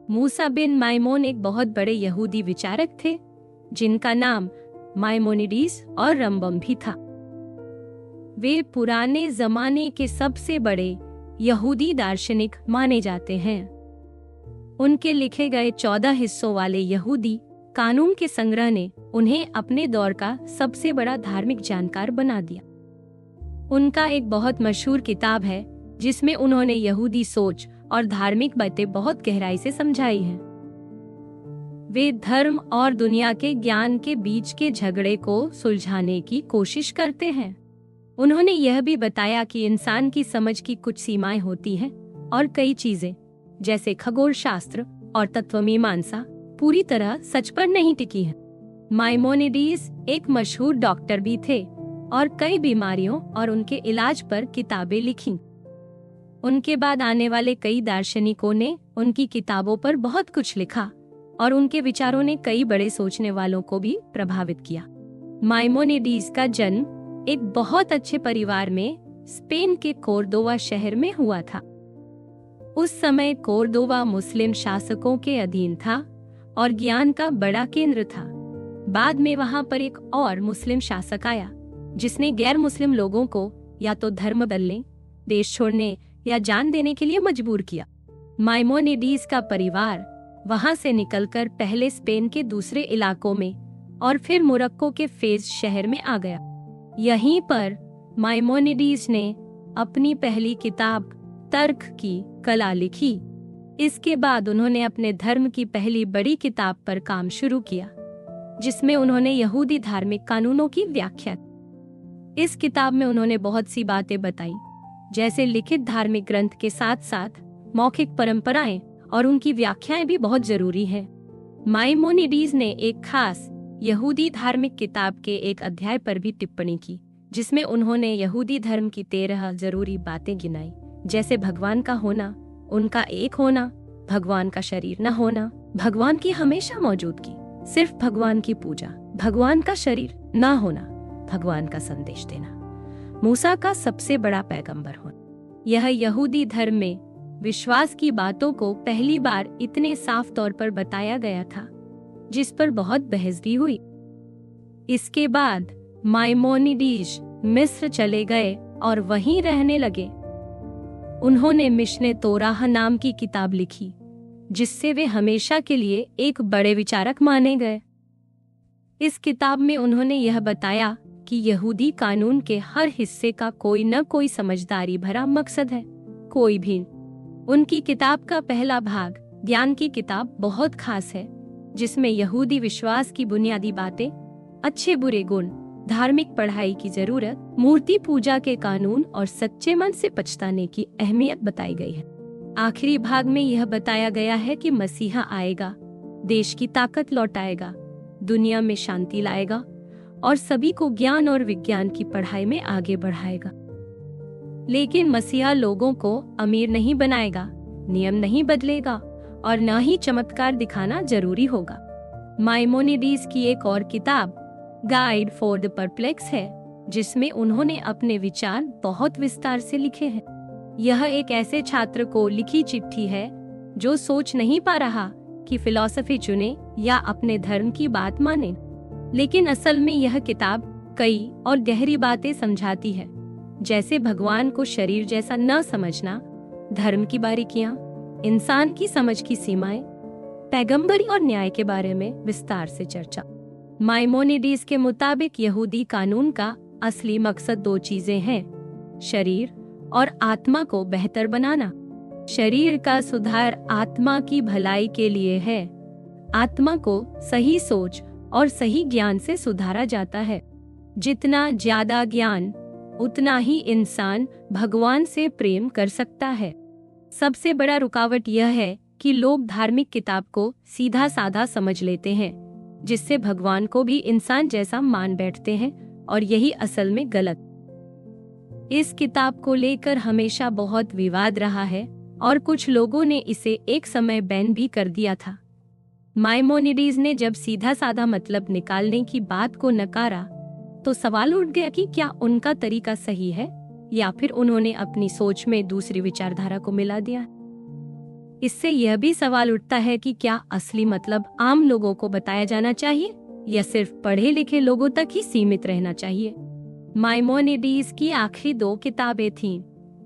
मूसा बिन माइमोन एक बहुत बड़े यहूदी विचारक थे जिनका नाम माइमोनिडीज और रंबम भी था। वे पुराने जमाने के सबसे बड़े यहूदी दार्शनिक माने जाते हैं। उनके लिखे गए 14 हिस्सों वाले यहूदी कानून के संग्रह ने उन्हें अपने दौर का सबसे बड़ा धार्मिक जानकार बना दिया। उनका एक बहुत मशहूर किताब है जिसमें उन्होंने यहूदी सोच और धार्मिक बातें बहुत गहराई से समझाई हैं। वे धर्म और दुनिया के ज्ञान के बीच के झगड़े को सुलझाने की कोशिश करते हैं। उन्होंने यह भी बताया कि इंसान की समझ की कुछ सीमाएं होती हैं और कई चीजें जैसे खगोल शास्त्र और तत्वमीमांसा पूरी तरह सच पर नहीं टिकी है। माइमोनिडीज एक मशहूर डॉक्टर भी थे और कई बीमारियों और उनके इलाज पर किताबें लिखी। उनके बाद आने वाले कई दार्शनिकों ने उनकी किताबों पर बहुत कुछ लिखा और उनके विचारों ने कई बड़े सोचने वालों को भी प्रभावित किया। माइमोनिडीज का जन्म एक बहुत अच्छे परिवार में स्पेन के कोर्दोवा शहर में हुआ था। उस समय कोर्दोवा मुस्लिम शासकों के अधीन था और ज्ञान का बड़ा केंद्र था। बाद में वहां पर एक और मुस्लिम शासक आया जिसने गैर मुस्लिम लोगों को या तो धर्म बदलने, देश छोड़ने या जान देने के लिए मजबूर किया। माइमोनिडीज का परिवार वहां से निकलकर पहले स्पेन के दूसरे इलाकों में और फिर मोरक्को के फेज शहर में आ गया। यहीं पर माइमोनिडीज ने अपनी पहली किताब तर्क की कला लिखी। इसके बाद उन्होंने अपने धर्म की पहली बड़ी किताब पर काम शुरू किया जिसमें उन्होंने यहूदी धार्मिक कानूनों की व्याख्या। इस किताब में उन्होंने बहुत सी बातें बताई जैसे लिखित धार्मिक ग्रंथ के साथ साथ मौखिक परंपराएं और उनकी व्याख्याएं भी बहुत जरूरी हैं। माइमोनिडीज ने एक खास यहूदी धार्मिक किताब के एक अध्याय पर भी टिप्पणी की जिसमें उन्होंने यहूदी धर्म की 13 जरूरी बातें गिनाई जैसे भगवान का होना, उनका एक होना, भगवान का शरीर न होना, भगवान की हमेशा मौजूदगी, सिर्फ भगवान की पूजा, भगवान का शरीर न होना, भगवान का संदेश देना, मूसा का सबसे बड़ा पैगंबर होना। यह यहूदी धर्म में विश्वास की बातों को पहली बार इतने साफ तौर पर बताया गया था जिस पर बहुत बहस भी हुई। इसके बाद माइमोनिडीज मिस्र चले गए और वहीं रहने लगे। उन्होंने मिशने तोराह नाम की किताब लिखी जिससे वे हमेशा के लिए एक बड़े विचारक माने गए। इस किताब में उन्होंने यह बताया कि यहूदी कानून के हर हिस्से का कोई न कोई समझदारी भरा मकसद है, कोई भी। उनकी किताब का पहला भाग ज्ञान की किताब बहुत खास है जिसमें यहूदी विश्वास की बुनियादी बातें, अच्छे बुरे गुण, धार्मिक पढ़ाई की जरूरत, मूर्ति पूजा के कानून और सच्चे मन से पछताने की अहमियत बताई गई है। आखिरी भाग में यह बताया गया है कि मसीहा आएगा, देश की ताकत लौटाएगा, दुनिया में शांति लाएगा और सभी को ज्ञान और विज्ञान की पढ़ाई में आगे बढ़ाएगा। लेकिन मसीहा लोगों को अमीर नहीं बनाएगा, नियम नहीं बदलेगा और न ही चमत्कार दिखाना जरूरी होगा। माइमोनिडीज की एक और किताब गाइड फॉर द परप्लेक्स है जिसमें उन्होंने अपने विचार बहुत विस्तार से लिखे हैं। यह एक ऐसे छात्र को लिखी चिट्ठी है जो सोच नहीं पा रहा कि फिलॉसफी चुने या अपने धर्म की बात माने, लेकिन असल में यह किताब कई और गहरी बातें समझाती है जैसे भगवान को शरीर जैसा न समझना, धर्म की बारीकियां, इंसान की समझ की सीमाएं, पैगंबरी और न्याय के बारे में विस्तार से चर्चा। माइमोनिडीज के मुताबिक यहूदी कानून का असली मकसद 2 चीजें हैं, शरीर और आत्मा को बेहतर बनाना। शरीर का सुधार आत्मा की भलाई के लिए है। आत्मा को सही सोच और सही ज्ञान से सुधारा जाता है। जितना ज्यादा ज्ञान उतना ही इंसान भगवान से प्रेम कर सकता है। सबसे बड़ा रुकावट यह है कि लोग धार्मिक किताब को सीधा साधा समझ लेते हैं जिससे भगवान को भी इंसान जैसा मान बैठते हैं और यही असल में गलत। इस किताब को लेकर हमेशा बहुत विवाद रहा है और कुछ लोगों ने इसे एक समय बैन भी कर दिया था। माइमोनिडीज ने जब सीधा साधा मतलब निकालने की बात को नकारा तो सवाल उठ गया कि क्या उनका तरीका सही है या फिर उन्होंने अपनी सोच में दूसरी विचारधारा को मिला दिया। इससे यह भी सवाल उठता है कि क्या असली मतलब आम लोगों को बताया जाना चाहिए या सिर्फ पढ़े लिखे लोगों तक ही सीमित रहना चाहिए। माइमोनिडीज की आखिरी 2 किताबें थीं।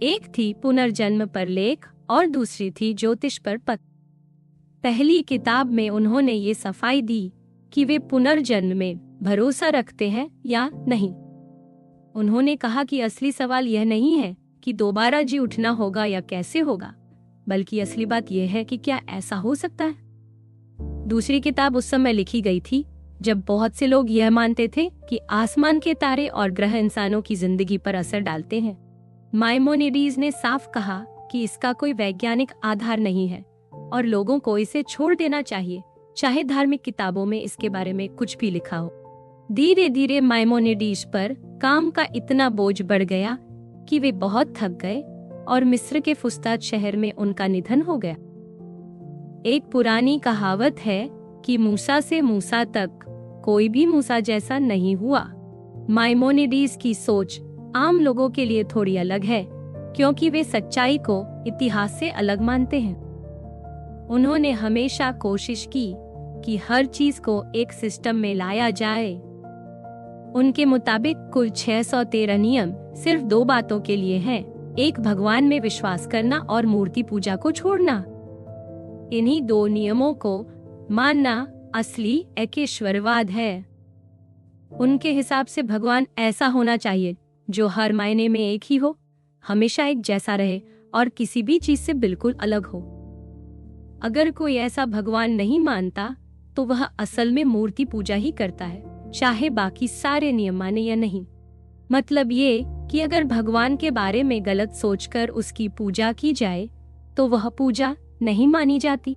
एक थी पुनर्जन्म पर लेख और दूसरी थी ज्योतिष पर पत्र। पहली किताब में उन्होंने ये सफाई दी कि वे पुनर्जन्म में भरोसा रखते हैं या नहीं। उन्होंने कहा कि असली सवाल यह नहीं है कि दोबारा जी उठना होगा या कैसे होगा, बल्कि असली बात यह है कि क्या ऐसा हो सकता है। दूसरी किताब उस समय लिखी गई थी जब बहुत से लोग यह मानते थे कि आसमान के तारे और ग्रह इंसानों की जिंदगी पर असर डालते हैं। माइमोनिडीज ने साफ कहा कि इसका कोई वैज्ञानिक आधार नहीं है और लोगों को इसे छोड़ देना चाहिए, चाहे धार्मिक किताबों में इसके बारे में कुछ भी लिखा हो। धीरे धीरे माइमोनिडीज पर काम का इतना बोझ बढ़ गया कि वे बहुत थक गए और मिस्र के फुस्तात शहर में उनका निधन हो गया। एक पुरानी कहावत है कि मूसा से मूसा तक कोई भी मूसा जैसा नहीं हुआ। माइमोनिडीज की सोच आम लोगों के लिए थोड़ी अलग है, क्योंकि वे सच्चाई को इतिहास से अलग मानते हैं। उन्होंने हमेशा कोशिश की कि हर चीज को एक सिस्टम में लाया जाए। उनके मुताबिक कुल 613 नियम सिर्फ 2 बातों के लिए हैं, एक भगवान में विश्वास करना और मूर्ति पूजा को छोड़ना। इन्हीं 2 नियमों को मानना असली एकेश्वरवाद है। उनके हिसाब से भगवान ऐसा होना चाहिए जो हर मायने में एक ही हो, हमेशा एक जैसा रहे और किसी भी चीज से बिल्कुल अलग हो। अगर कोई ऐसा भगवान नहीं मानता तो वह असल में मूर्ति पूजा ही करता है, चाहे बाकी सारे नियम माने या नहीं। मतलब ये कि अगर भगवान के बारे में गलत सोचकर उसकी पूजा की जाए तो वह पूजा नहीं मानी जाती।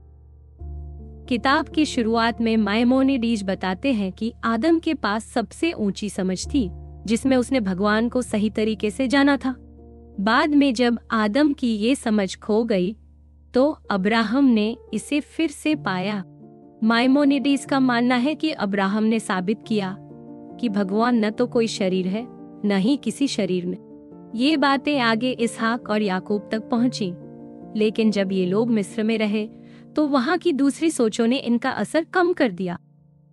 किताब की शुरुआत में माइमोनिडीज बताते हैं कि आदम के पास सबसे ऊंची समझ थी, जिसमें उसने भगवान को सही तरीके से जाना था। बाद में जब आदम की ये समझ खो गई तो अब्राहम ने इसे फिर से पाया। माइमोनिडीज का मानना है कि अब्राहम ने साबित किया कि भगवान न तो कोई शरीर है, न ही किसी शरीर में। ये बातें आगे इसहाक और याकूब तक पहुंची, लेकिन जब ये लोग मिस्र में रहे तो वहां की दूसरी सोचों ने इनका असर कम कर दिया।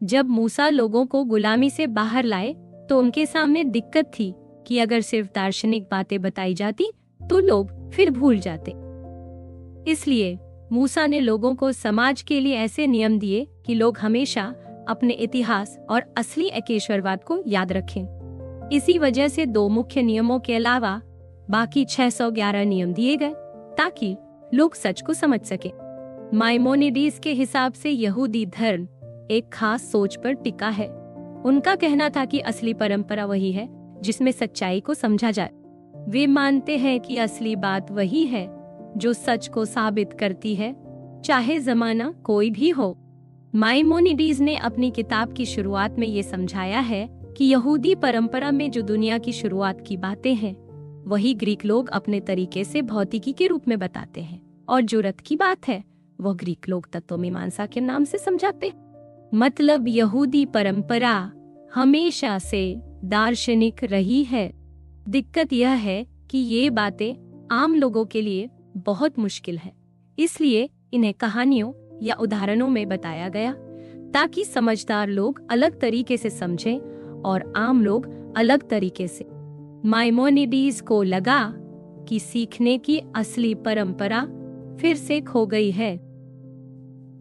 जब मूसा लोगों को गुलामी से बाहर लाए तो उनके सामने दिक्कत थी कि अगर सिर्फ दार्शनिक बातें बताई जाती तो लोग फिर भूल जाते। इसलिए मूसा ने लोगों को समाज के लिए ऐसे नियम दिए कि लोग हमेशा अपने इतिहास और असली एकेश्वरवाद को याद रखें। इसी वजह से 2 मुख्य नियमों के अलावा बाकी 611 नियम दिए गए ताकि लोग सच को समझ सके। माइमोनिडीज के हिसाब से यहूदी धर्म एक खास सोच पर टिका है। उनका कहना था कि असली परंपरा वही है जिसमें सच्चाई को समझा जाए। वे मानते हैं कि असली बात वही है जो सच को साबित करती है, चाहे जमाना कोई भी हो। माइमोनिडीज ने अपनी किताब की शुरुआत में ये समझाया है कि यहूदी परंपरा में जो दुनिया की शुरुआत की बातें हैं वही ग्रीक लोग अपने तरीके से भौतिकी के रूप में बताते हैं, और जो रथ की बात है वह ग्रीक लोग तत्वमीमांसा के नाम से समझाते। मतलब यहूदी परंपरा हमेशा से दार्शनिक रही है। दिक्कत यह है कि ये बातें आम लोगों के लिए बहुत मुश्किल है, इसलिए इन्हें कहानियों या उदाहरणों में बताया गया ताकि समझदार लोग अलग तरीके से समझें और आम लोग अलग तरीके से। माइमोनिडीज को लगा कि सीखने की असली परंपरा फिर से खो गई है।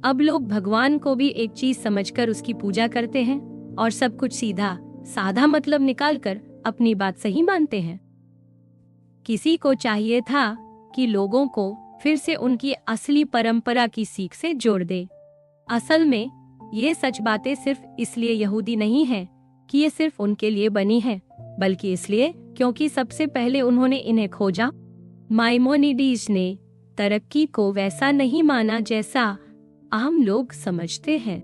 अब लोग भगवान को भी एक चीज समझकर उसकी पूजा करते हैं और सब कुछ सीधा साधा मतलब निकालकर अपनी बात सही मानते हैं। किसी को चाहिए था कि लोगों को फिर से उनकी असली परंपरा की सीख से जोड़ दे। असल में ये सच बातें सिर्फ इसलिए यहूदी नहीं है कि ये सिर्फ उनके लिए बनी है, बल्कि इसलिए क्योंकि सबसे पहले उन्होंने इन्हें खोजा। माइमोनिडीज ने तरक्की को वैसा नहीं माना जैसा आम लोग समझते हैं।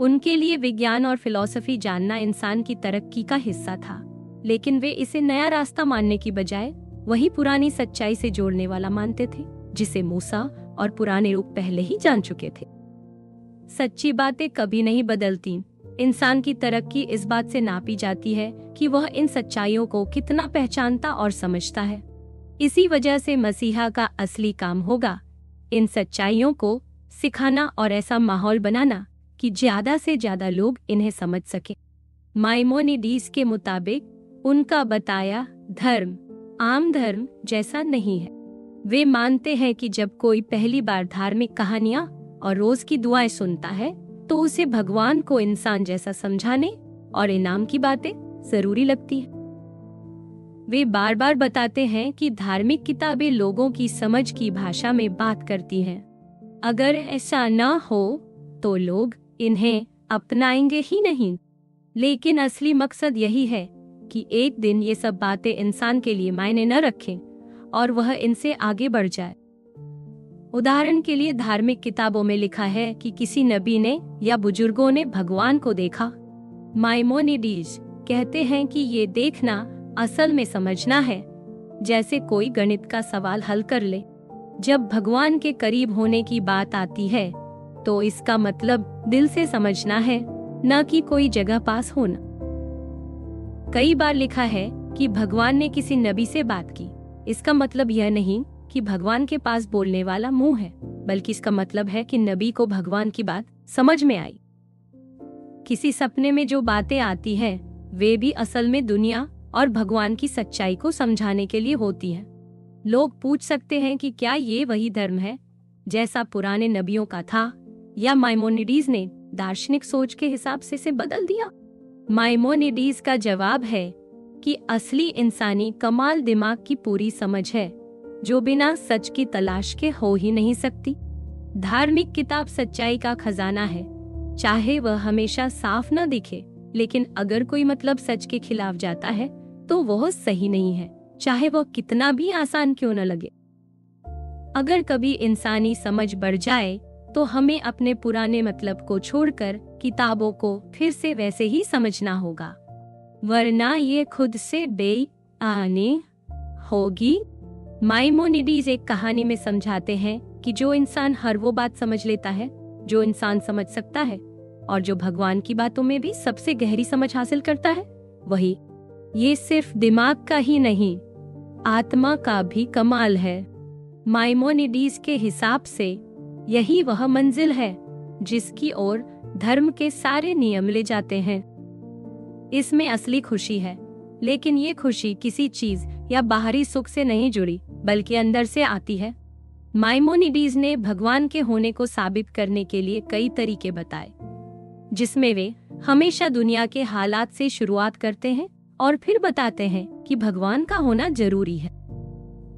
उनके लिए विज्ञान और फिलॉसफी जानना इंसान की तरक्की का हिस्सा था, लेकिन वे इसे नया रास्ता मानने की बजाय वही पुरानी सच्चाई से जोड़ने वाला मानते थे जिसे मूसा और पुराने रूप पहले ही जान चुके थे। सच्ची बातें कभी नहीं बदलती। इंसान की तरक्की इस बात से नापी जाती है कि वह इन सच्चाइयों को कितना पहचानता और समझता है। इसी वजह से मसीहा का असली काम होगा इन सच्चाइयों को सिखाना और ऐसा माहौल बनाना कि ज्यादा से ज्यादा लोग इन्हें समझ सके। माइमोनिडीज के मुताबिक उनका बताया धर्म आम धर्म जैसा नहीं है। वे मानते हैं कि जब कोई पहली बार धार्मिक कहानियां और रोज की दुआएं सुनता है तो उसे भगवान को इंसान जैसा समझाने और इनाम की बातें जरूरी लगती है। वे बार बार बताते हैं कि धार्मिक किताबें लोगों की समझ की भाषा में बात करती हैं। अगर ऐसा न हो तो लोग इन्हें अपनाएंगे ही नहीं। लेकिन असली मकसद यही है कि एक दिन ये सब बातें इंसान के लिए मायने न रखें और वह इनसे आगे बढ़ जाए। उदाहरण के लिए धार्मिक किताबों में लिखा है कि किसी नबी ने या बुजुर्गों ने भगवान को देखा। माइमोनिडीज कहते हैं कि ये देखना असल में समझना है, जैसे कोई गणित का सवाल हल कर ले। जब भगवान के करीब होने की बात आती है तो इसका मतलब दिल से समझना है, न कि कोई जगह पास होना। कई बार लिखा है कि भगवान ने किसी नबी से बात की। इसका मतलब यह नहीं कि भगवान के पास बोलने वाला मुंह है, बल्कि इसका मतलब है कि नबी को भगवान की बात समझ में आई। किसी सपने में जो बातें आती हैं, वे भी असल में दुनिया और भगवान की सच्चाई को समझाने के लिए होती हैं। लोग पूछ सकते हैं कि क्या ये वही धर्म है जैसा पुराने नबियों का था, या माइमोनिडीज ने दार्शनिक सोच के हिसाब से इसे बदल दिया? माइमोनिडीज का जवाब है कि असली इंसानी कमाल दिमाग की पूरी समझ है, जो बिना सच की तलाश के हो ही नहीं सकती। धार्मिक किताब सच्चाई का खजाना है, चाहे वह हमेशा साफ न दिखे, लेकिन अगर कोई मतलब सच के खिलाफ जाता है तो वह सही नहीं है, चाहे वह कितना भी आसान क्यों न लगे। अगर कभी इंसानी समझ बढ़ जाए तो हमें अपने पुराने मतलब को छोड़कर किताबों को फिर से वैसे ही समझना होगा, वरना ये खुद से बेईमानी होगी। माइमोनिडीज एक कहानी में समझाते हैं कि जो इंसान हर वो बात समझ लेता है जो इंसान समझ सकता है, और जो भगवान की बातों में भी सबसे गहरी समझ हासिल करता है, वही। ये सिर्फ दिमाग का ही नहीं, आत्मा का भी कमाल है। माइमोनिडीज के हिसाब से यही वह मंजिल है जिसकी ओर धर्म के सारे नियम ले जाते हैं। इसमें असली खुशी है, लेकिन ये खुशी किसी चीज या बाहरी सुख से नहीं जुड़ी, बल्कि अंदर से आती है। माइमोनिडीज ने भगवान के होने को साबित करने के लिए कई तरीके बताए, जिसमें वे हमेशा दुनिया के हालात से शुरुआत करते हैं और फिर बताते हैं कि भगवान का होना जरूरी है।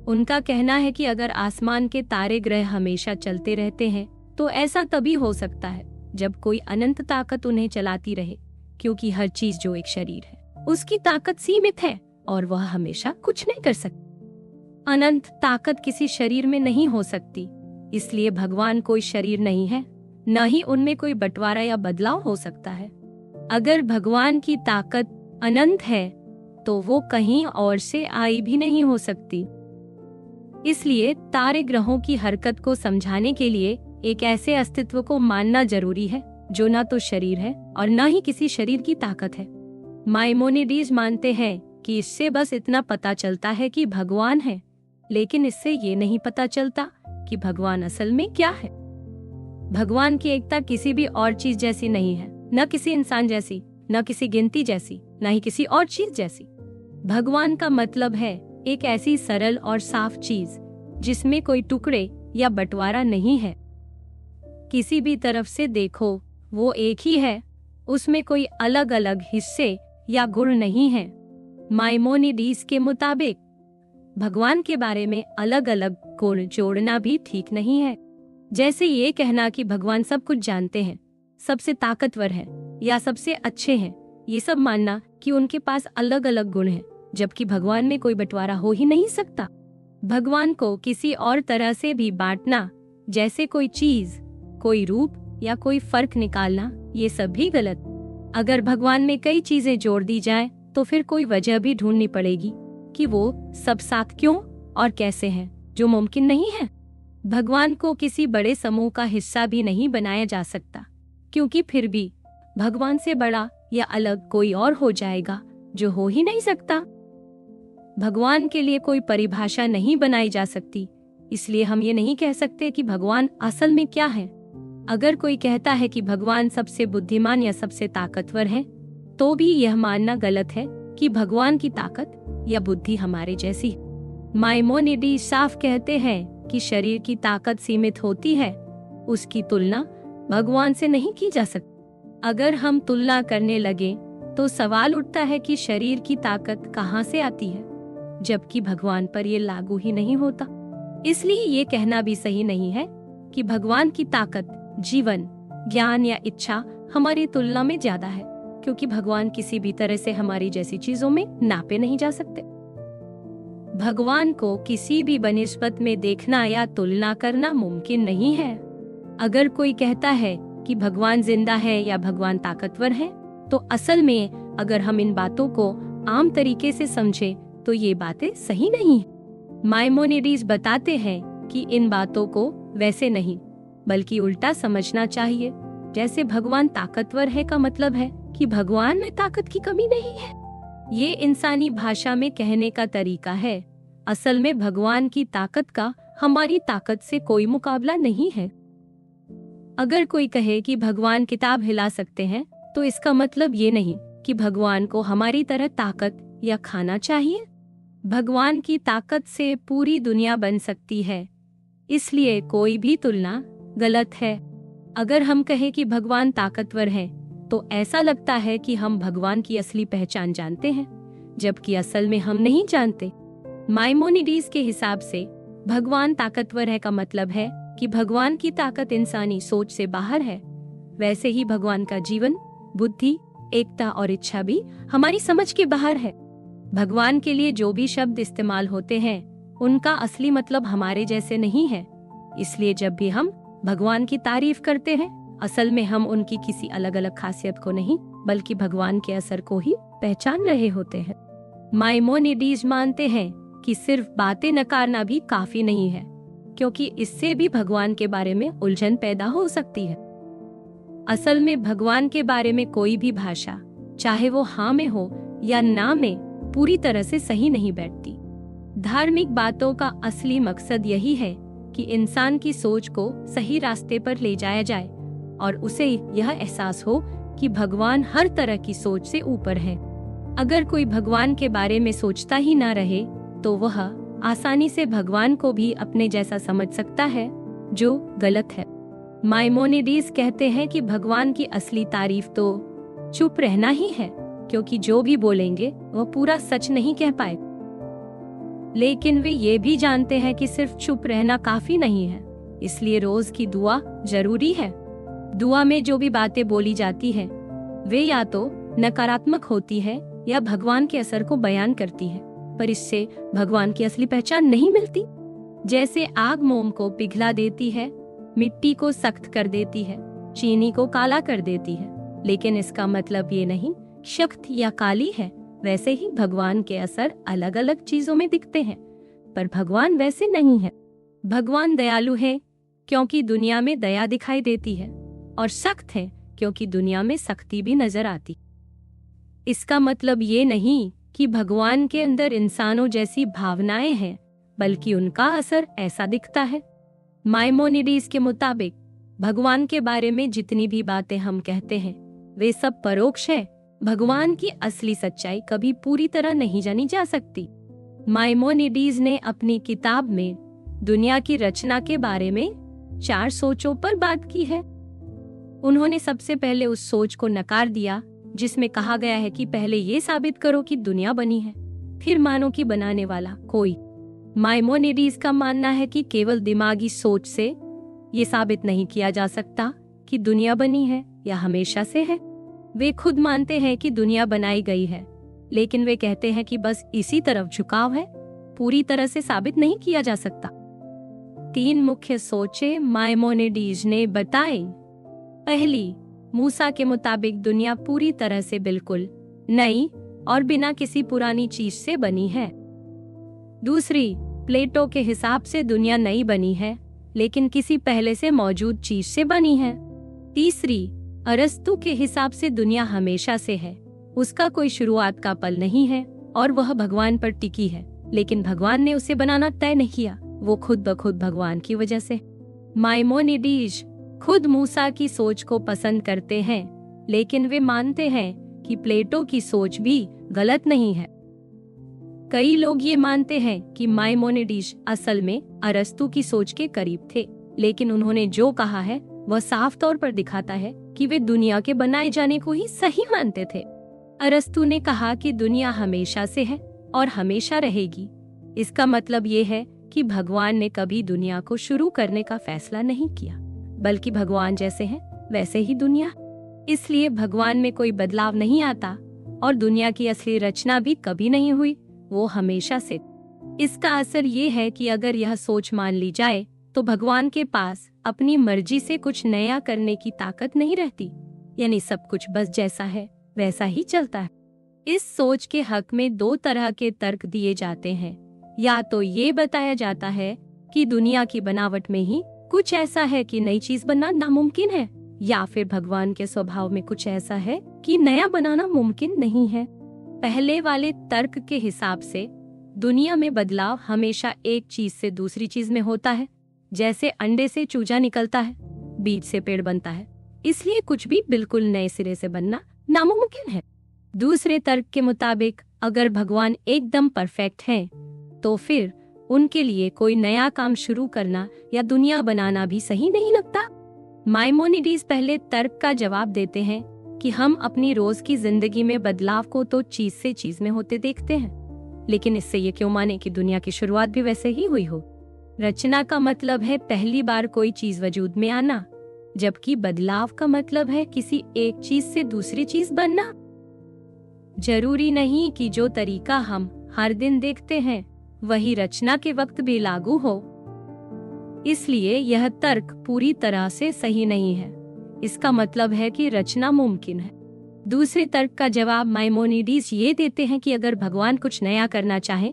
उनका कहना है कि अगर आसमान के तारे ग्रह हमेशा चलते रहते हैं तो ऐसा तभी हो सकता है जब कोई अनंत ताकत उन्हें चलाती रहे, क्योंकि हर चीज जो एक शरीर है उसकी ताकत सीमित है और वह हमेशा कुछ नहीं कर सकती। अनंत ताकत किसी शरीर में नहीं हो सकती, इसलिए भगवान कोई शरीर नहीं है, न ही उनमें कोई बंटवारा या बदलाव हो सकता है। अगर भगवान की ताकत अनंत है तो वो कहीं और से आई भी नहीं हो सकती। इसलिए तारे ग्रहों की हरकत को समझाने के लिए एक ऐसे अस्तित्व को मानना जरूरी है जो न तो शरीर है और न ही किसी शरीर की ताकत है। माइमोनिडीज मानते हैं कि इससे बस इतना पता चलता है कि भगवान है, लेकिन इससे ये नहीं पता चलता कि भगवान असल में क्या है। भगवान की एकता किसी भी और चीज जैसी नहीं है, न किसी इंसान जैसी, न किसी गिनती जैसी, न ही किसी और चीज जैसी। भगवान का मतलब है एक ऐसी सरल और साफ चीज जिसमें कोई टुकड़े या बंटवारा नहीं है। किसी भी तरफ से देखो वो एक ही है, उसमें कोई अलग अलग हिस्से या गुण नहीं है। माइमोनिडीज के मुताबिक भगवान के बारे में अलग अलग गुण जोड़ना भी ठीक नहीं है। जैसे ये कहना कि भगवान सब कुछ जानते हैं, सबसे ताकतवर है या सबसे अच्छे हैं, ये सब मानना कि उनके पास अलग अलग गुण हैं, जबकि भगवान में कोई बंटवारा हो ही नहीं सकता। भगवान को किसी और तरह से भी बांटना, जैसे कोई चीज, कोई रूप या कोई फर्क निकालना, ये सब भी गलत। अगर भगवान में कई चीजें जोड़ दी जाए तो फिर कोई वजह भी ढूंढनी पड़ेगी कि वो सब साथ क्यों और कैसे हैं, जो मुमकिन नहीं है। भगवान को किसी बड़े समूह का हिस्सा भी नहीं बनाया जा सकता, क्योंकि फिर भी भगवान से बड़ा या अलग कोई और हो जाएगा, जो हो ही नहीं सकता। भगवान के लिए कोई परिभाषा नहीं बनाई जा सकती, इसलिए हम ये नहीं कह सकते कि भगवान असल में क्या है। अगर कोई कहता है कि भगवान सबसे बुद्धिमान या सबसे ताकतवर है, तो भी यह मानना गलत है कि भगवान की ताकत या बुद्धि हमारे जैसी है। माइमोनिडीज साफ कहते हैं कि शरीर की ताकत सीमित होती है, उसकी तुलना भगवान से नहीं की जा सकती। अगर हम तुलना करने लगे तो सवाल उठता है कि शरीर की ताकत कहाँ से आती है, जबकि भगवान पर यह लागू ही नहीं होता। इसलिए ये कहना भी सही नहीं है कि भगवान की ताकत, जीवन, ज्ञान या इच्छा हमारी तुलना में ज्यादा है, क्योंकि भगवान किसी भी तरह से हमारी जैसी चीजों में नापे नहीं जा सकते। भगवान को किसी भी बनिस्बत में देखना या तुलना करना मुमकिन नहीं है। अगर कोई कहता है कि भगवान जिंदा है या भगवान ताकतवर है, तो असल में अगर हम इन बातों को आम तरीके से समझें तो ये बातें सही नहीं है। माइमोनिडीज बताते हैं कि इन बातों को वैसे नहीं बल्कि उल्टा समझना चाहिए। जैसे भगवान ताकतवर है का मतलब है कि भगवान में ताकत की कमी नहीं है। ये इंसानी भाषा में कहने का तरीका है। असल में भगवान की ताकत का हमारी ताकत से कोई मुकाबला नहीं है। अगर कोई कहे कि भगवान किताब हिला सकते हैं, तो इसका मतलब ये नहीं कि भगवान को हमारी तरह ताकत या खाना चाहिए। भगवान की ताकत से पूरी दुनिया बन सकती है, इसलिए कोई भी तुलना गलत है। अगर हम कहें कि भगवान ताकतवर है, तो ऐसा लगता है कि हम भगवान की असली पहचान जानते हैं, जबकि असल में हम नहीं जानते। माइमोनिडीज के हिसाब से भगवान ताकतवर है का मतलब है कि भगवान की ताकत इंसानी सोच से बाहर है। वैसे ही भगवान का जीवन, बुद्धि, एकता और इच्छा भी हमारी समझ के बाहर है। भगवान के लिए जो भी शब्द इस्तेमाल होते हैं, उनका असली मतलब हमारे जैसे नहीं है। इसलिए जब भी हम भगवान की तारीफ करते हैं, असल में हम उनकी किसी अलग अलग खासियत को नहीं बल्कि भगवान के असर को ही पहचान रहे होते हैं। माइमोनिडीज मानते हैं कि सिर्फ बातें नकारना भी काफी नहीं है, क्योंकि इससे भी भगवान के बारे में उलझन पैदा हो सकती है। असल में भगवान के बारे में कोई भी भाषा, चाहे वो हाँ में हो या ना में, पूरी तरह से सही नहीं बैठती। धार्मिक बातों का असली मकसद यही है कि इंसान की सोच को सही रास्ते पर ले जाया जाए और उसे यह एहसास हो कि भगवान हर तरह की सोच से ऊपर है। अगर कोई भगवान के बारे में सोचता ही ना रहे, तो वह आसानी से भगवान को भी अपने जैसा समझ सकता है, जो गलत है। माइमोनिडीज कहते हैं कि भगवान की असली तारीफ तो चुप रहना ही है, क्योंकि जो भी बोलेंगे वह पूरा सच नहीं कह पाए। लेकिन वे ये भी जानते हैं कि सिर्फ चुप रहना काफी नहीं है, इसलिए रोज की दुआ जरूरी है। दुआ में जो भी बातें बोली जाती है, वे या तो नकारात्मक होती है या भगवान के असर को बयान करती है, पर इससे भगवान की असली पहचान नहीं मिलती। जैसे आग मोम को पिघला देती है, मिट्टी को सख्त कर देती है, चीनी को काला कर देती है, लेकिन इसका मतलब ये नहीं सख्त या काली है। वैसे ही भगवान के असर अलग अलग चीजों में दिखते हैं, पर भगवान वैसे नहीं है। भगवान दयालु है क्योंकि दुनिया में दया दिखाई देती है, और सख्त है क्योंकि दुनिया में सख्ती भी नजर आती। इसका मतलब ये नहीं कि भगवान के अंदर इंसानों जैसी भावनाएं हैं, बल्कि उनका असर ऐसा दिखता है। माइमोनिडीज के मुताबिक भगवान के बारे में जितनी भी बातें हम कहते हैं, वे सब परोक्ष है। भगवान की असली सच्चाई कभी पूरी तरह नहीं जानी जा सकती। माइमोनिडीज ने अपनी किताब में दुनिया की रचना के बारे में 4 सोचों पर बात की है। उन्होंने सबसे पहले उस सोच को नकार दिया जिसमें कहा गया है कि पहले ये साबित करो कि दुनिया बनी है, फिर मानो कि बनाने वाला कोई। माइमोनिडीज का मानना है कि केवल दिमागी सोच से ये साबित नहीं किया जा सकता कि दुनिया बनी है या हमेशा से है। वे खुद मानते हैं कि दुनिया बनाई गई है, लेकिन वे कहते हैं कि बस इसी तरफ झुकाव है, पूरी तरह से साबित नहीं किया जा सकता। 3 मुख्य सोचें माइमोनिडीज ने बताई। पहली, मूसा के मुताबिक दुनिया पूरी तरह से बिल्कुल नई और बिना किसी पुरानी चीज से बनी है। दूसरी, प्लेटो के हिसाब से दुनिया नई बनी है, लेकिन किसी पहले से मौजूद चीज से बनी है। तीसरी, अरस्तु के हिसाब से दुनिया हमेशा से है, उसका कोई शुरुआत का पल नहीं है और वह भगवान पर टिकी है, लेकिन भगवान ने उसे बनाना तय नहीं किया, वो खुद ब खुद भगवान की वजह से। माइमोनिडीज खुद मूसा की सोच को पसंद करते हैं, लेकिन वे मानते हैं कि प्लेटो की सोच भी गलत नहीं है। कई लोग ये मानते हैं कि माइमोनिडीज असल में अरस्तु की सोच के करीब थे, लेकिन उन्होंने जो कहा है वह साफ तौर पर दिखाता है कि वे दुनिया के बनाए जाने को ही सही मानते थे। अरस्तु ने कहा कि दुनिया हमेशा से है और हमेशा रहेगी। इसका मतलब ये है कि भगवान ने कभी दुनिया को शुरू करने का फैसला नहीं किया, बल्कि भगवान जैसे हैं वैसे ही दुनिया। इसलिए भगवान में कोई बदलाव नहीं आता और दुनिया की असली रचना भी कभी नहीं हुई, वो हमेशा से। इसका असर ये है कि अगर यह सोच मान ली जाए तो भगवान के पास अपनी मर्जी से कुछ नया करने की ताकत नहीं रहती, यानी सब कुछ बस जैसा है वैसा ही चलता है। इस सोच के हक में दो तरह के तर्क दिए जाते हैं। या तो ये बताया जाता है कि दुनिया की बनावट में ही कुछ ऐसा है कि नई चीज बनना नामुमकिन है, या फिर भगवान के स्वभाव में कुछ ऐसा है कि नया बनाना मुमकिन नहीं है। पहले वाले तर्क के हिसाब से दुनिया में बदलाव हमेशा एक चीज से दूसरी चीज में होता है, जैसे अंडे से चूजा निकलता है, बीज से पेड़ बनता है, इसलिए कुछ भी बिल्कुल नए सिरे से बनना नामुमकिन है। दूसरे तर्क के मुताबिक अगर भगवान एकदम परफेक्ट हैं, तो फिर उनके लिए कोई नया काम शुरू करना या दुनिया बनाना भी सही नहीं लगता। माइमोनिडीज पहले तर्क का जवाब देते हैं कि हम अपनी रोज की जिंदगी में बदलाव को तो चीज से चीज में होते देखते हैं, लेकिन इससे ये क्यों माने कि दुनिया की शुरुआत भी वैसे ही हुई हो। रचना का मतलब है पहली बार कोई चीज वजूद में आना, जबकि बदलाव का मतलब है किसी एक चीज से दूसरी चीज बनना। जरूरी नहीं कि जो तरीका हम हर दिन देखते हैं वही रचना के वक्त भी लागू हो, इसलिए यह तर्क पूरी तरह से सही नहीं है। इसका मतलब है कि रचना मुमकिन है। दूसरे तर्क का जवाब माइमोनिडीज ये देते हैं कि अगर भगवान कुछ नया करना चाहे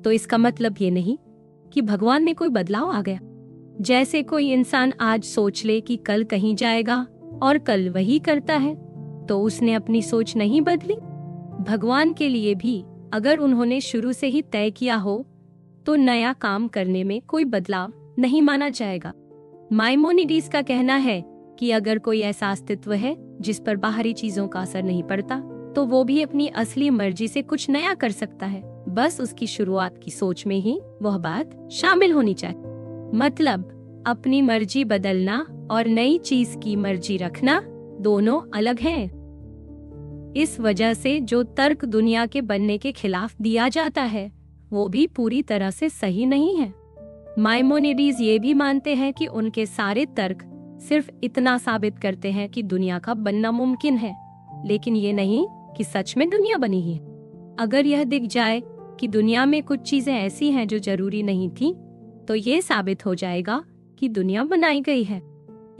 तो इसका मतलब ये नहीं कि भगवान में कोई बदलाव आ गया। जैसे कोई इंसान आज सोच ले कि कल कहीं जाएगा और कल वही करता है, तो उसने अपनी सोच नहीं बदली। भगवान के लिए भी अगर उन्होंने शुरू से ही तय किया हो तो नया काम करने में कोई बदलाव नहीं माना जाएगा। माइमोनिडीज का कहना है कि अगर कोई ऐसा अस्तित्व है जिस पर बाहरी चीजों का असर नहीं पड़ता, तो वो भी अपनी असली मर्जी से कुछ नया कर सकता है, बस उसकी शुरुआत की सोच में ही वह बात शामिल होनी चाहिए। मतलब अपनी मर्जी बदलना और नई चीज की मर्जी रखना दोनों अलग हैं। इस वजह से जो तर्क दुनिया के बनने के खिलाफ दिया जाता है वो भी पूरी तरह से सही नहीं है। माइमोनिडीज ये भी मानते हैं कि उनके सारे तर्क सिर्फ इतना साबित करते हैं कि दुनिया का बनना मुमकिन है, लेकिन ये नहीं कि सच में दुनिया बनी है। अगर यह दिख जाए कि दुनिया में कुछ चीजें ऐसी हैं जो जरूरी नहीं थी, तो ये साबित हो जाएगा कि दुनिया बनाई गई है।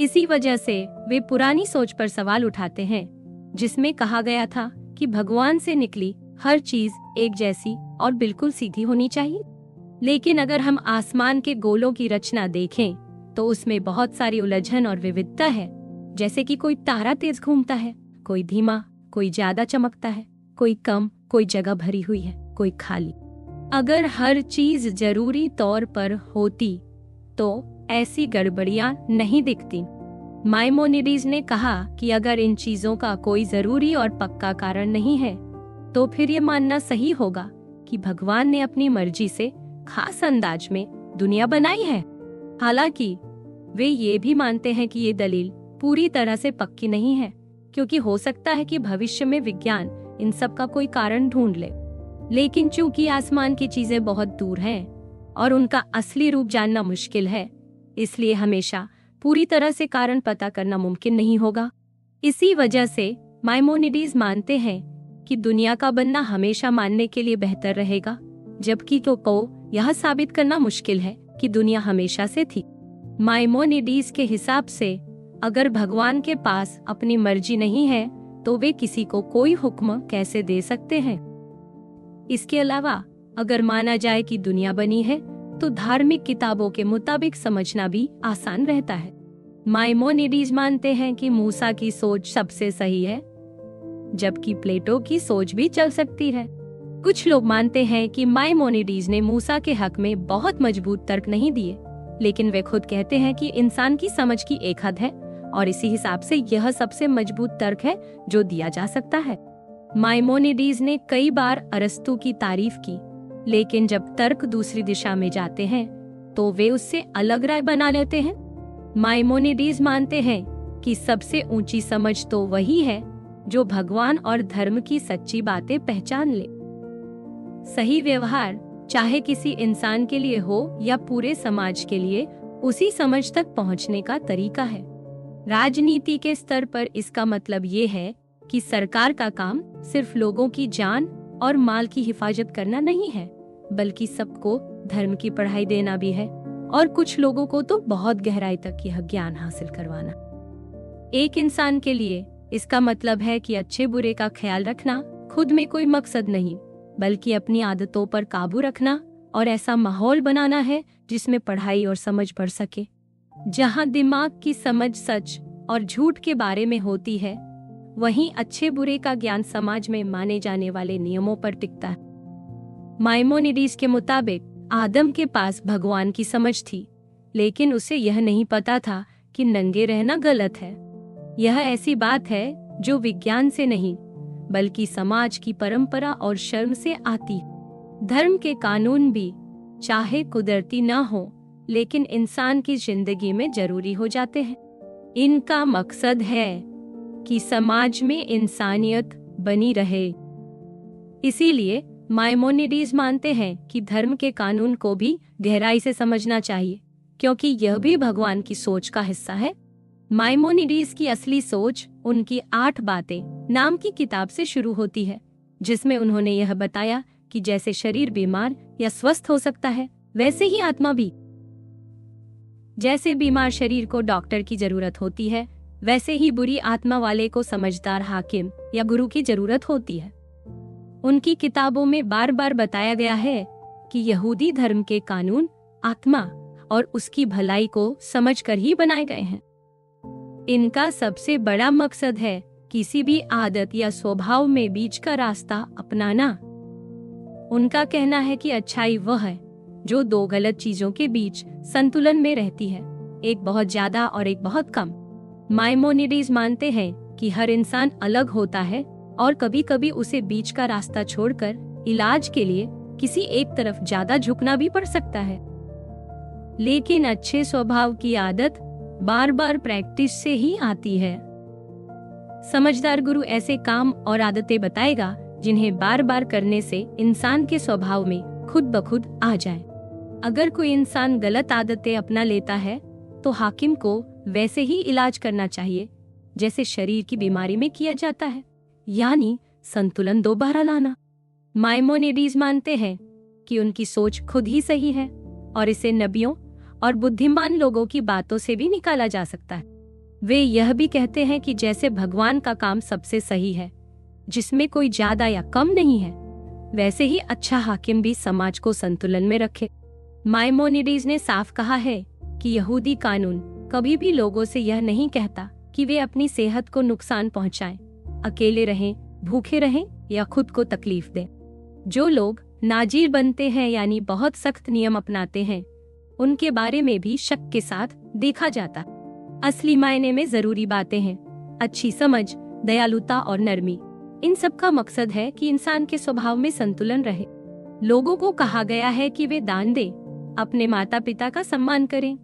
इसी वजह से वे पुरानी सोच पर सवाल उठाते हैं जिसमें कहा गया था कि भगवान से निकली हर चीज एक जैसी और बिल्कुल सीधी होनी चाहिए। लेकिन अगर हम आसमान के गोलों की रचना देखें तो उसमें बहुत सारी उलझन और विविधता है, जैसे कि कोई तारा तेज घूमता है, कोई धीमा, कोई ज्यादा चमकता है, कोई कम, कोई जगह भरी हुई है, कोई खाली। अगर हर चीज जरूरी तौर पर होती तो ऐसी गड़बड़ियां नहीं दिखती। माइमोनिडीज ने कहा कि अगर इन चीजों का कोई जरूरी और पक्का कारण नहीं है, तो फिर ये मानना सही होगा कि भगवान ने अपनी मर्जी से खास अंदाज में दुनिया बनाई है। हालांकि वे ये भी मानते हैं कि ये दलील पूरी तरह से पक्की नहीं है, क्योंकि हो सकता है कि भविष्य में विज्ञान इन सब का कोई कारण ढूंढ ले। लेकिन चूंकि आसमान की चीजें बहुत दूर हैं और उनका असली रूप जानना मुश्किल है, इसलिए हमेशा पूरी तरह से कारण पता करना मुमकिन नहीं होगा। इसी वजह से माइमोनिडीज मानते हैं कि दुनिया का बनना हमेशा मानने के लिए बेहतर रहेगा, जबकि को यह साबित करना मुश्किल है कि दुनिया हमेशा से थी। माइमोनिडीज के हिसाब से अगर भगवान के पास अपनी मर्जी नहीं है तो वे किसी को कोई हुक्म कैसे दे सकते हैं। इसके अलावा अगर माना जाए कि दुनिया बनी है तो धार्मिक किताबों के मुताबिक समझना भी आसान रहता है। माइमोनिडीज मानते हैं कि मूसा की सोच सबसे सही है, जबकि प्लेटो की सोच भी चल सकती है। कुछ लोग मानते हैं कि माइमोनिडीज ने मूसा के हक में बहुत मजबूत तर्क नहीं दिए, लेकिन वे खुद कहते हैं कि इंसान की समझ की एक हद है और इसी हिसाब से यह सबसे मजबूत तर्क है जो दिया जा सकता है। माइमोनिडीज ने कई बार अरस्तु की तारीफ की, लेकिन जब तर्क दूसरी दिशा में जाते हैं तो वे उससे अलग राय बना लेते हैं। माइमोनिडीज मानते हैं कि सबसे ऊंची समझ तो वही है जो भगवान और धर्म की सच्ची बातें पहचान ले। सही व्यवहार चाहे किसी इंसान के लिए हो या पूरे समाज के लिए, उसी समझ तक पहुंचने का तरीका है। राजनीति के स्तर पर इसका मतलब ये है कि सरकार का काम सिर्फ लोगों की जान और माल की हिफाजत करना नहीं है, बल्कि सबको धर्म की पढ़ाई देना भी है, और कुछ लोगों को तो बहुत गहराई तक यह ज्ञान हासिल करवाना। एक इंसान के लिए इसका मतलब है कि अच्छे बुरे का ख्याल रखना खुद में कोई मकसद नहीं, बल्कि अपनी आदतों पर काबू रखना और ऐसा माहौल बनाना है जिसमें पढ़ाई और समझ बढ़ सके। जहां दिमाग की समझ सच और झूठ के बारे में होती है, वहीं अच्छे बुरे का ज्ञान समाज में माने जाने वाले नियमों पर टिकता है। माइमोनिडीज के मुताबिक आदम के पास भगवान की समझ थी, लेकिन उसे यह नहीं पता था कि नंगे रहना गलत है। यह ऐसी बात है जो विज्ञान से नहीं, बल्कि समाज की परंपरा और शर्म से आती है। धर्म के कानून भी चाहे कुदरती न हो, लेकिन इंसान की जिंदगी में जरूरी हो जाते हैं। इनका मकसद है कि समाज में इंसानियत बनी रहे। इसीलिए माइमोनिडीज मानते हैं कि धर्म के कानून को भी गहराई से समझना चाहिए, क्योंकि यह भी भगवान की सोच का हिस्सा है। माइमोनिडीज की असली सोच उनकी 8 बातें नाम की किताब से शुरू होती है, जिसमें उन्होंने यह बताया कि जैसे शरीर बीमार या स्वस्थ हो सकता है, वैसे ही आत्मा भी। जैसे बीमार शरीर को डॉक्टर की जरूरत होती है, वैसे ही बुरी आत्मा वाले को समझदार हाकिम या गुरु की जरूरत होती है। उनकी किताबों में बार बार बताया गया है कि यहूदी धर्म के कानून आत्मा और उसकी भलाई को समझकर ही बनाए गए हैं। इनका सबसे बड़ा मकसद है किसी भी आदत या स्वभाव में बीच का रास्ता अपनाना। उनका कहना है कि अच्छाई वह है जो 2 गलत चीजों के बीच संतुलन में रहती है, एक बहुत ज्यादा और एक बहुत कम। माइमोनिडीज मानते हैं कि हर इंसान अलग होता है और कभी कभी उसे बीच का रास्ता छोड़कर इलाज के लिए किसी एक तरफ ज्यादा झुकना भी पड़ सकता है। लेकिन अच्छे स्वभाव की आदत बार बार प्रैक्टिस से ही आती है। समझदार गुरु ऐसे काम और आदतें बताएगा जिन्हें बार बार करने से इंसान के स्वभाव में खुद ब खुद आ जाए। अगर कोई इंसान गलत आदतें अपना लेता है तो हाकिम को वैसे ही इलाज करना चाहिए जैसे शरीर की बीमारी में किया जाता है, यानी संतुलन दोबारा लाना। माइमोनिडीज मानते हैं कि उनकी सोच खुद ही सही है और इसे नबियों और बुद्धिमान लोगों की बातों से भी निकाला जा सकता है। वे यह भी कहते हैं कि जैसे भगवान का काम सबसे सही है, जिसमें कोई ज्यादा या कम नहीं है, वैसे ही अच्छा हाकिम भी समाज को संतुलन में रखे। माइमोनिडीज ने साफ कहा है कि यहूदी कानून कभी भी लोगों से यह नहीं कहता कि वे अपनी सेहत को नुकसान पहुंचाएं, अकेले रहें, भूखे रहें या खुद को तकलीफ दें। जो लोग नाजीर बनते हैं यानी बहुत सख्त नियम अपनाते हैं, उनके बारे में भी शक के साथ देखा जाता। असली मायने में जरूरी बातें हैं अच्छी समझ, दयालुता और नरमी। इन सब का मकसद है कि इंसान के स्वभाव में संतुलन रहे। लोगों को कहा गया है कि वे दान दें, अपने माता पिता का सम्मान करें,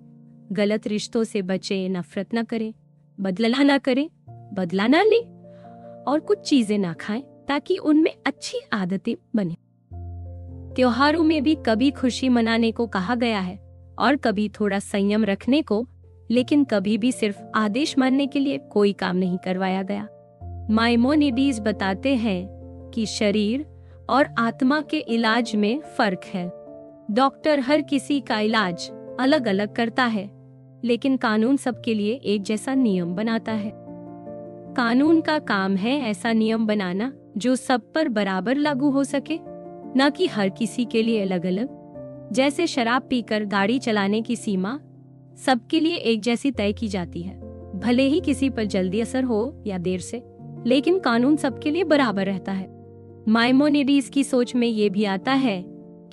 गलत रिश्तों से बचें, नफरत न करें, बदला न करें, बदला न लें और कुछ चीजें ना खाएं ताकि उनमें अच्छी आदतें बने। त्योहारों में भी कभी खुशी मनाने को कहा गया है और कभी थोड़ा संयम रखने को, लेकिन कभी भी सिर्फ आदेश मानने के लिए कोई काम नहीं करवाया गया। माइमोनिडीज बताते हैं कि शरीर और आत्मा के इलाज में फर्क है। डॉक्टर हर किसी का इलाज अलग अलग करता है, लेकिन कानून सबके लिए एक जैसा नियम बनाता है। कानून का काम है ऐसा नियम बनाना जो सब पर बराबर लागू हो सके, न कि हर किसी के लिए अलग अलग। जैसे शराब पीकर गाड़ी चलाने की सीमा सबके लिए एक जैसी तय की जाती है, भले ही किसी पर जल्दी असर हो या देर से, लेकिन कानून सबके लिए बराबर रहता है। माइमोनिडीज की सोच में ये भी आता है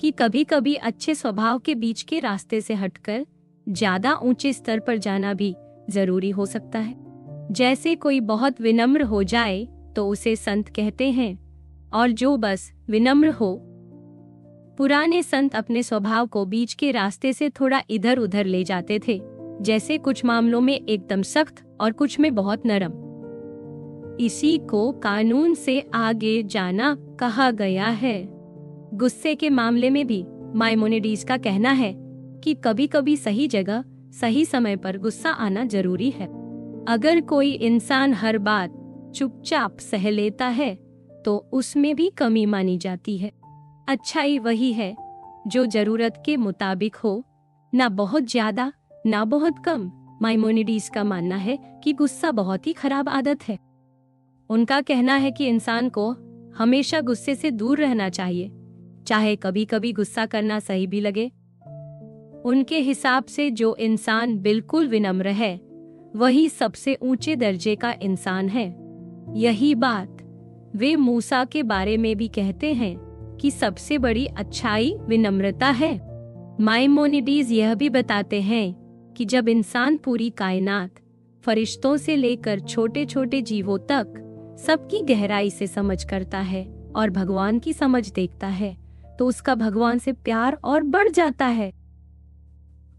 कि कभी कभी अच्छे स्वभाव के बीच के रास्ते से हटकर ज्यादा ऊंचे स्तर पर जाना भी जरूरी हो सकता है। जैसे कोई बहुत विनम्र हो जाए तो उसे संत कहते हैं, और जो बस विनम्र हो। पुराने संत अपने स्वभाव को बीच के रास्ते से थोड़ा इधर उधर ले जाते थे, जैसे कुछ मामलों में एकदम सख्त और कुछ में बहुत नरम। इसी को कानून से आगे जाना कहा गया है। गुस्से के मामले में भी माइमोनिडीज का कहना है कि कभी कभी सही जगह सही समय पर गुस्सा आना जरूरी है। अगर कोई इंसान हर बात चुपचाप सह लेता है तो उसमें भी कमी मानी जाती है। अच्छाई वही है जो जरूरत के मुताबिक हो, ना बहुत ज्यादा ना बहुत कम। माइमोनिडीज का मानना है कि गुस्सा बहुत ही खराब आदत है। उनका कहना है कि इंसान को हमेशा गुस्से से दूर रहना चाहिए, चाहे कभी कभी गुस्सा करना सही भी लगे। उनके हिसाब से जो इंसान बिल्कुल विनम्र है वही सबसे ऊंचे दर्जे का इंसान है। यही बात वे मूसा के बारे में भी कहते हैं कि सबसे बड़ी अच्छाई विनम्रता है। माइमोनिडीज यह भी बताते हैं कि जब इंसान पूरी कायनात, फरिश्तों से लेकर छोटे छोटे जीवों तक सबकी गहराई से समझ करता है और भगवान की समझ देखता है तो उसका भगवान से प्यार और बढ़ जाता है।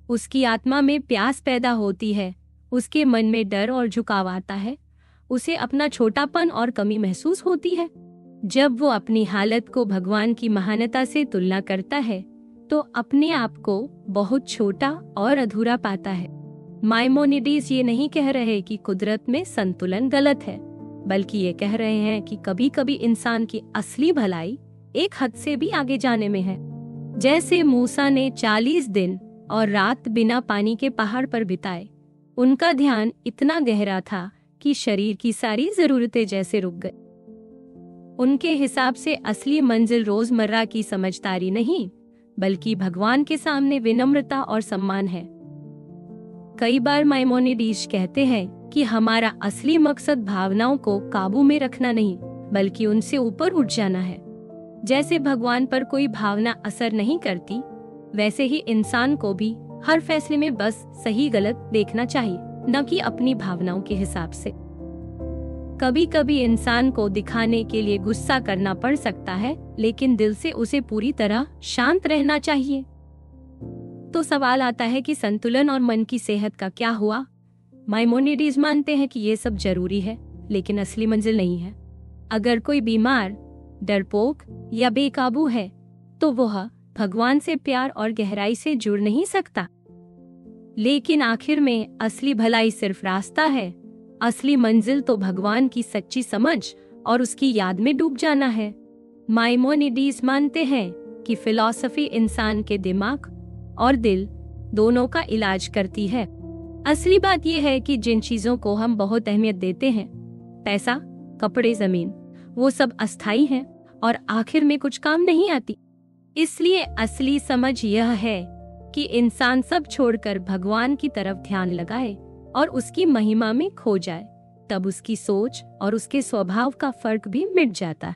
उसकी आत्मा में प्यास पैदा होती है, उसके मन में डर और झुकाव आता है, उसे अपना छोटापन और कमी महसूस होती है। जब वो अपनी हालत को भगवान की महानता से तुलना करता है तो अपने आप को बहुत छोटा और अधूरा पाता है। माइमोनिडीज ये नहीं कह रहे कि कुदरत में संतुलन गलत है, बल्कि ये कह रहे हैं कि कभी कभी इंसान की असली भलाई एक हद से भी आगे जाने में है। जैसे मूसा ने 40 दिन और रात बिना पानी के पहाड़ पर बिताए। उनका ध्यान इतना गहरा था कि शरीर की सारी जरूरतें जैसे रुक गई। उनके हिसाब से असली मंजिल रोजमर्रा की समझदारी नहीं, बल्कि भगवान के सामने विनम्रता और सम्मान है। कई बार माइमोनिडीज कहते हैं कि हमारा असली मकसद भावनाओं को काबू में रखना नहीं, बल्कि उनसे ऊपर उठ जाना है। जैसे भगवान पर कोई भावना असर नहीं करती, वैसे ही इंसान को भी हर फैसले में बस सही गलत देखना चाहिए, न कि अपनी भावनाओं के हिसाब से। कभी कभी इंसान को दिखाने के लिए गुस्सा करना पड़ सकता है, लेकिन दिल से उसे पूरी तरह शांत रहना चाहिए। तो सवाल आता है कि संतुलन और मन की सेहत का क्या हुआ? माइमोनिडीज मानते हैं कि ये सब जरूरी है, लेकिन असली मंजिल नहीं है। अगर कोई बीमार, डरपोक या बेकाबू है तो वह भगवान से प्यार और गहराई से जुड़ नहीं सकता। लेकिन आखिर में असली भलाई सिर्फ रास्ता है। असली मंजिल तो भगवान की सच्ची समझ और उसकी याद में डूब जाना है। माइमोनिडीज मानते हैं कि फिलॉसफी इंसान के दिमाग और दिल दोनों का इलाज करती है। असली बात यह है कि जिन चीजों को हम बहुत अहमियत देते हैं, पैसा, कपड़े, जमीन, वो सब अस्थायी हैं और आखिर में कुछ काम नहीं आती। इसलिए असली समझ यह है कि इंसान सब छोड़कर भगवान की तरफ ध्यान लगाए और उसकी महिमा में खो जाए, तब उसकी सोच और उसके स्वभाव का फर्क भी मिट जाता है।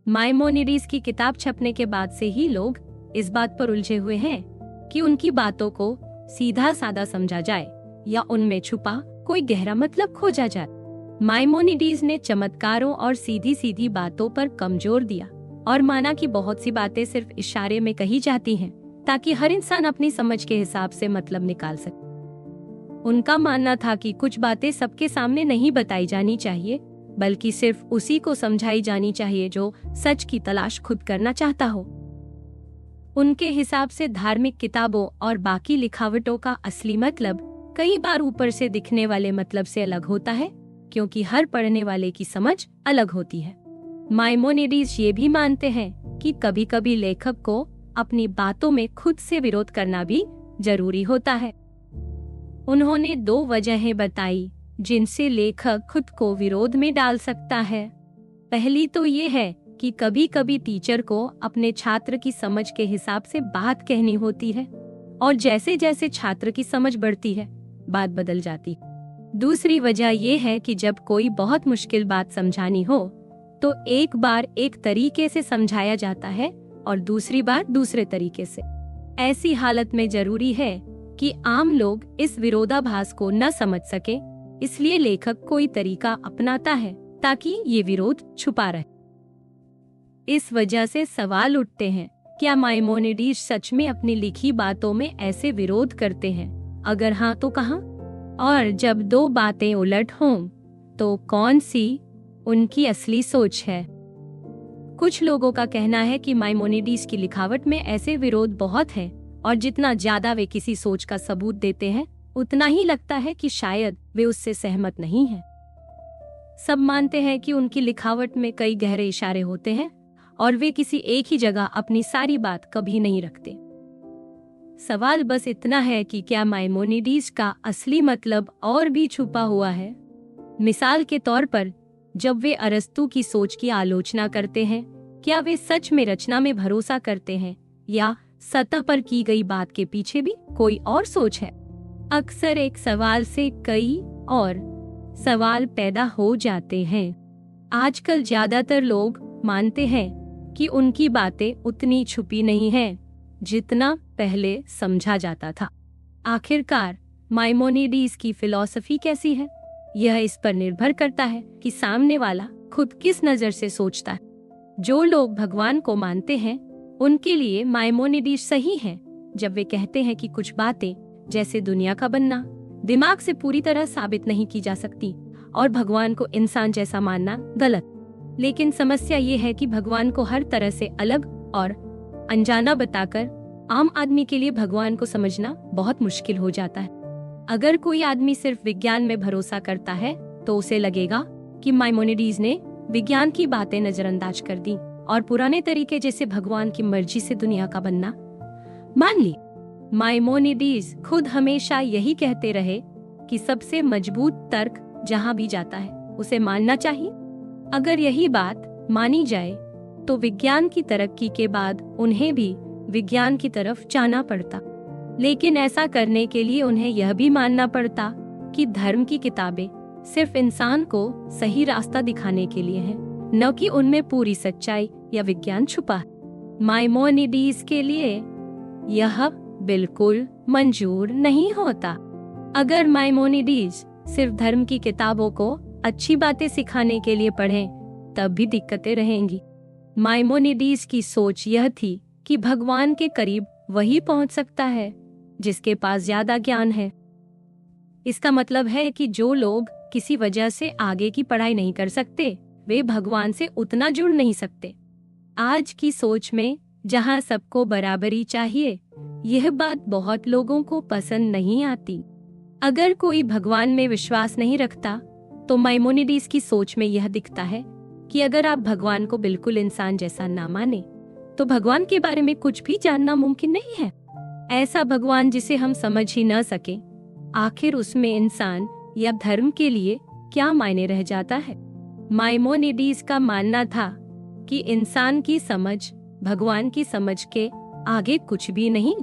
माइमोनिडीज की किताब छपने के बाद से ही लोग इस बात पर उलझे हुए हैं कि उनकी बातों को सीधा साधा समझा जाए या उनमें छुपा कोई गहरा मतलब खोजा जाए। माइमोनिडीज ने चमत्कारों और सीधी सीधी बातों पर कम जोर दिया और माना कि बहुत सी बातें सिर्फ इशारे में कही जाती हैं, ताकि हर इंसान अपनी समझ के हिसाब से मतलब निकाल सके। उनका मानना था कि कुछ बातें सबके सामने नहीं बताई जानी चाहिए, बल्कि सिर्फ उसी को समझाई जानी चाहिए जो सच की तलाश खुद करना चाहता हो। उनके हिसाब से धार्मिक किताबों और बाकी लिखावटों का असली मतलब कई बार ऊपर से दिखने वाले मतलब से अलग होता है, क्योंकि हर पढ़ने वाले की समझ अलग होती है। माइमोनिडीज ये भी मानते हैं कि कभी कभी लेखक को अपनी बातों में खुद से विरोध करना भी जरूरी होता है। उन्होंने 2 वजहें बताई जिनसे लेखक खुद को विरोध में डाल सकता है। पहली तो ये है कि कभी कभी टीचर को अपने छात्र की समझ के हिसाब से बात कहनी होती है, और जैसे जैसे छात्र की समझ बढ़ती है बात बदल जाती है। दूसरी वजह यह है कि जब कोई बहुत मुश्किल बात समझानी हो तो एक बार एक तरीके से समझाया जाता है और दूसरी बार दूसरे तरीके से। ऐसी हालत में जरूरी है कि आम लोग इस विरोधाभास को न समझ सके, इसलिए लेखक कोई तरीका अपनाता है ताकि ये विरोध छुपा रहे। इस वजह से सवाल उठते हैं, क्या माइमोनिडीज सच में अपनी लिखी बातों में ऐसे विरोध करते हैं? अगर हाँ तो कहाँ? और जब दो बातें उलट हों तो कौन सी उनकी असली सोच है? कुछ लोगों का कहना है कि माइमोनिडीज की लिखावट में ऐसे विरोध बहुत हैं और जितना ज्यादा वे किसी सोच का सबूत देते हैं उतना ही लगता है कि शायद वे उससे सहमत नहीं हैं। सब मानते हैं कि उनकी लिखावट में कई गहरे इशारे होते हैं और वे किसी एक ही जगह अपनी सारी बात कभी नहीं रखते। सवाल बस इतना है कि क्या माइमोनिडीज का असली मतलब और भी छुपा हुआ है? मिसाल के तौर पर, जब वे अरस्तु की सोच की आलोचना करते हैं, क्या वे सच में रचना में भरोसा करते हैं या सतह पर की गई बात के पीछे भी कोई और सोच है? अक्सर एक सवाल से कई और सवाल पैदा हो जाते हैं। आजकल ज्यादातर लोग मानते हैं कि उनकी बातें उतनी छुपी नहीं हैं जितना पहले समझा जाता था। आखिरकार माइमोनिडीज की फिलॉसफी कैसी है? यह इस पर निर्भर करता है कि सामने वाला खुद किस नजर से सोचता है। जो लोग भगवान को मानते हैं उनके लिए माइमोनिडीज सही है जब वे कहते हैं कि कुछ बातें, जैसे दुनिया का बनना, दिमाग से पूरी तरह साबित नहीं की जा सकती और भगवान को इंसान जैसा मानना गलत। लेकिन समस्या ये है कि भगवान को हर तरह से अलग और अनजाना बताकर आम आदमी के लिए भगवान को समझना बहुत मुश्किल हो जाता है। अगर कोई आदमी सिर्फ विज्ञान में भरोसा करता है तो उसे लगेगा कि माइमोनिडीज ने विज्ञान की बातें नजरअंदाज कर दी और पुराने तरीके जैसे भगवान की मर्जी से दुनिया का बनना मान ली। माइमोनिडीज खुद हमेशा यही कहते रहे कि सबसे मजबूत तर्क जहां भी जाता है उसे मानना चाहिए। अगर यही बात मानी जाए तो विज्ञान की तरक्की के बाद उन्हें भी विज्ञान की तरफ जाना पड़ता, लेकिन ऐसा करने के लिए उन्हें यह भी मानना पड़ता कि धर्म की किताबें सिर्फ इंसान को सही रास्ता दिखाने के लिए हैं, न कि उनमें पूरी सच्चाई या विज्ञान छुपा है। माइमोनिडीज के लिए यह बिल्कुल मंजूर नहीं होता। अगर माइमोनिडीज सिर्फ धर्म की किताबों को अच्छी बातें सिखाने के लिए पढ़ें, तब भी दिक्कतें रहेंगी। माइमोनिडीज की सोच यह थी कि भगवान के करीब वही पहुंच सकता है जिसके पास ज्यादा ज्ञान है। इसका मतलब है कि जो लोग किसी वजह से आगे की पढ़ाई नहीं कर सकते, वे भगवान से उतना जुड़ नहीं सकते। आज की सोच में जहां सबको बराबरी चाहिए, यह बात बहुत लोगों को पसंद नहीं आती। अगर कोई भगवान में विश्वास नहीं रखता तो माइमोनिडीज की सोच में यह दिखता है कि अगर आप भगवान को बिल्कुल इंसान जैसा ना माने तो भगवान के बारे में कुछ भी जानना मुमकिन नहीं है। ऐसा भगवान जिसे हम समझ ही न सके, आखिर उसमें इंसान या धर्म के लिए क्या मायने रह जाता है? माइमोनिडीज का मानना था कि इंसान की समझ भगवान की समझ के आगे कुछ भी नहीं।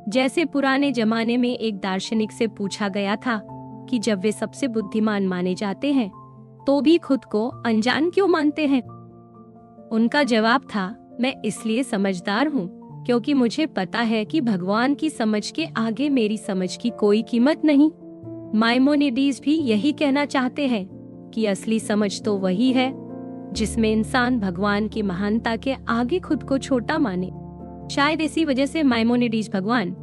जैसे पुराने जमाने में एक दार्शनिक से पूछा गया था कि जब वे सबसे बुद्धिमान माने जाते हैं तो भी खुद को अनजान क्यों मानते हैं? उनका जवाब था, मैं इसलिए समझदार हूँ क्योंकि मुझे पता है कि भगवान की समझ के आगे मेरी समझ की कोई कीमत नहीं। माइमोनिडीज भी यही कहना चाहते हैं कि असली समझ तो वही है जिसमें इंसान भगवान की महानता के आगे खुद को छोटा माने। शायद इसी वजह से माइमोनिडीज भगवान,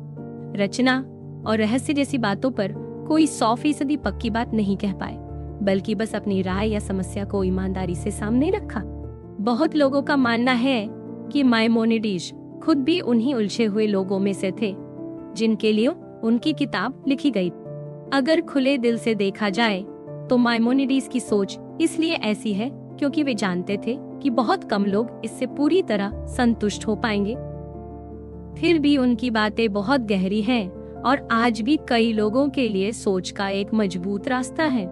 रचना और रहस्य जैसी बातों पर कोई 100% पक्की बात नहीं कह पाए, बल्कि बस अपनी राय या समस्या को ईमानदारी से सामने रखा। बहुत लोगों का मानना है कि माइमोनिडीज खुद भी उन्हीं उलझे हुए लोगों में से थे जिनके लिए उनकी किताब लिखी गई। अगर खुले दिल से देखा जाए तो माइमोनिडीज की सोच इसलिए ऐसी है क्योंकि वे जानते थे कि बहुत कम लोग इससे पूरी तरह संतुष्ट हो पाएंगे। फिर भी उनकी बातें बहुत गहरी हैं और आज भी कई लोगों के लिए सोच का एक मजबूत रास्ता है।